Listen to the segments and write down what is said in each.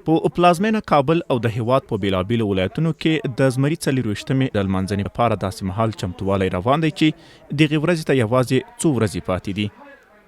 په پلازمینه کابل او د هیواد په بیلابیلو ولایتونو کې د زمري 24مې د لمانځنې لپاره داسې مهال چمتووالی روان دی چې دغې ورځې ته یوازې څو ورځې پاتې دي.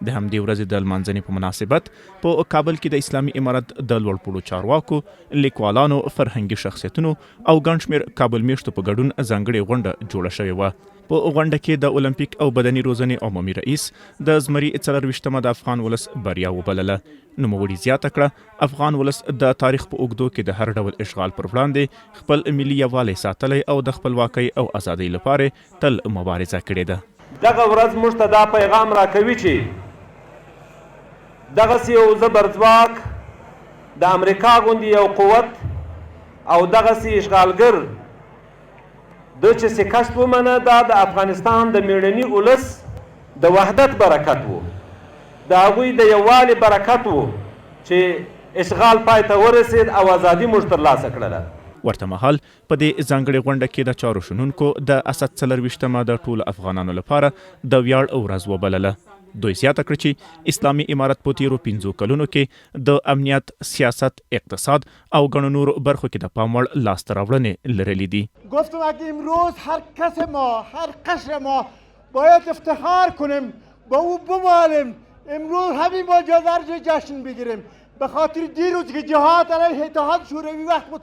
د همدې ورځې د لمانځنې په مناسبت په کابل کې د اسلامي امارت د لوړپوړو چارواکو، لیکوالانو، فرهنګي شخصیتونو او ګڼ شمېر کابل میشتو په ګډون ځانګړې غونډه جوړه شوې وه. په غونډه کې د اولمپیک او بدني روزنې عمومي رئیس د زمري 24مه د افغان ولس بریا وبلله. نوموړي زیاته کړه افغان ولس د تاریخ په اوږدو کې د هر ډول اشغال پر وړاندې خپل ملي یووالی ساتلی او د خپلواکۍ او ازادۍ لپاره تل مبارزه کړې ده. دغه ورځ موږ ته دا پیغام راکوي چې دغسې یو زبرځواک د امریکا غوندې یو قوت او دغسې اشغالګر د چې شکست ومنه دا د افغانستان د میړني ولس د وحدت برکت و، د هغوی د یووالي برکت و چې اشغال پای ته ورسید او ازادي موږ ترلاسه کړله. ورته مهال په دې ځانګړې غونډه کې د چارو شنونکو د اسد 24مه د ټولو افغانانو لپاره د ویاړ ورځ وبلله. دوی زیاته کړه چې اسلامي امارت په تیرو 5 کلونو کې د امنیت، سیاست، اقتصاد او ګڼو نورو برخو کې د پام وړ لاسته راوړنې لرلې دي. گفتم اگه امروز هر کس ما، هر قشر ما باید افتخار کنیم، با او بمالیم، امروز همین با جزرج جشن بگیریم به خاطر دیروز که جهاد علیه اتحاد شوروی وقت بود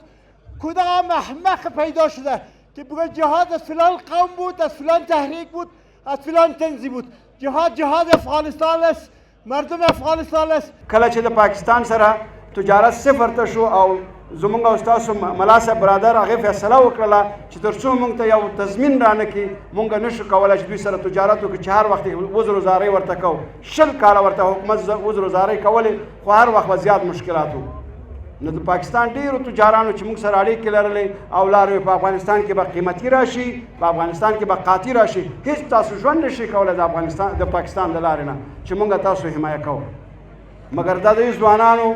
کدام احمق پیدا شده که بگه جهاد از فلان قوم بود، از فلان تحریک بود، از فلان تنظیم بود. جهاد افغانستان است، مردم افغانستان است. کله چې د پاکستان سره تجارت صفر ته شو او زمونږ او ستاسو ملا صاحب برادر هغې فیصله وکړله چې تر څو موږ ته یو تضمین رانه کړي موږ نشو کولی چې دوی سره تجارت وکړو چې هر وخت وزروزارۍ ورته کوو. 20 کاله ورته حکومت وزروزارۍ کولې خو هر وخت به زیات مشکلات وو. نو د پاکستان ډیرو تجارانو چې موږ سره اړیکې لرلې او لارې په افغانستان کې به قیمتي راشي، په افغانستان کې به قاطي راشي، هیڅ تاسو ژوند نشئ کولی د پاکستان د لارې نه چې موږ تاسو حمایه کوو. مګر دا د ځوانانو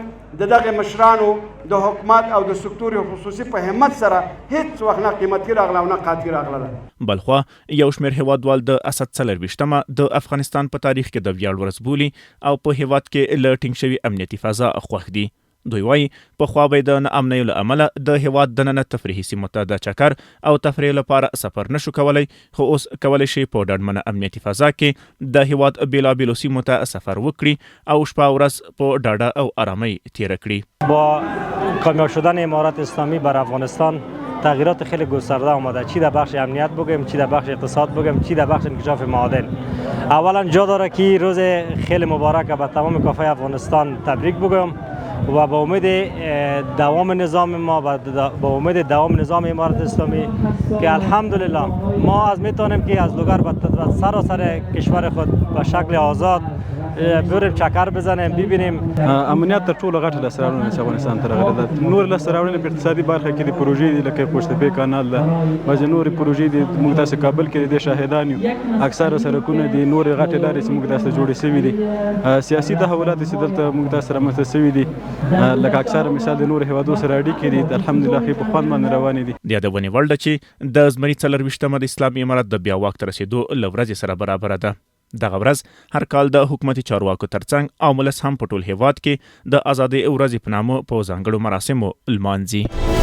د دغه مشرانو د حکومت او د سکتور خصوصي په همت سره هیڅ وخت نه قیمتي راغله او نه قاطي راغله. بلخوا یو شمېر هیوادوال د اسد 24مه د افغانستان په تاریخ کې د ویاړ ورځ بولي او په هیواد کې له ټینګ شوي امنیتي فضا خوښ دي. دوی وایي پخوا به د ناامنیو له امله د هیواد دننه تفریحي سیمو ته د چکر او تفریح لپاره سفر نشو کولی، خو اوس کولی شي په ډاډمنه امنیتي فضا کې د هیواد بیلابیلو سیمو ته سفر وکړي او شپه ورځ په ډاډه او آرامۍ تیره کړي. با کامیاب شدن امارت اسلامی بر افغانستان تغییرات خیلی گسترده آمده، چی در بخش امنیت بگیم، چی در بخش اقتصاد بگیم، چی در بخش انکشاف معادن. اولا جا داره که روز خیلی مبارک به تمام کافه افغانستان تبریک بگم و با امید دوام نظام ما و با امید دوام نظام امارت اسلامی که الحمدلله ما از میتونیم که از لوگر به سراسر کشور خود به شکل آزاد بریم چکر بزنیم، ببینیم. امنیت تر ټولو غټه لاسته راوړنه چې افغانستان ته راغلې ده. نور لاسته راوړنې په اقتصادي برخه کې د پروژې دي لکه پشتبې کانال ده، بعضې نورې پروژې دي. موږ تاسو کابل کې د شاهدان یو، اکثره سړکونه دي، نورې غټې لارې چې موږ تاسو جوړې شوي دي. سیاسي تحولات چې دلته موږ تاسو رامنځته شوي دي لکه اکثره مثال د نورو هیوادو سره اړیکې دي الحمدلله ښې په خوند باندې روانې دي. د یادونې وړ ده چې د زمري 24مه د اسلامي امارت د بیا واک ته رسېدو له ورځې سره برابره ده. دغه ورځ هر کال د حکومتي چارواکو ترڅنګ او ولس هم په ټول هیواد کې د ازادۍ ورځې په نامه په ځانګړو مراسمو لمانځي.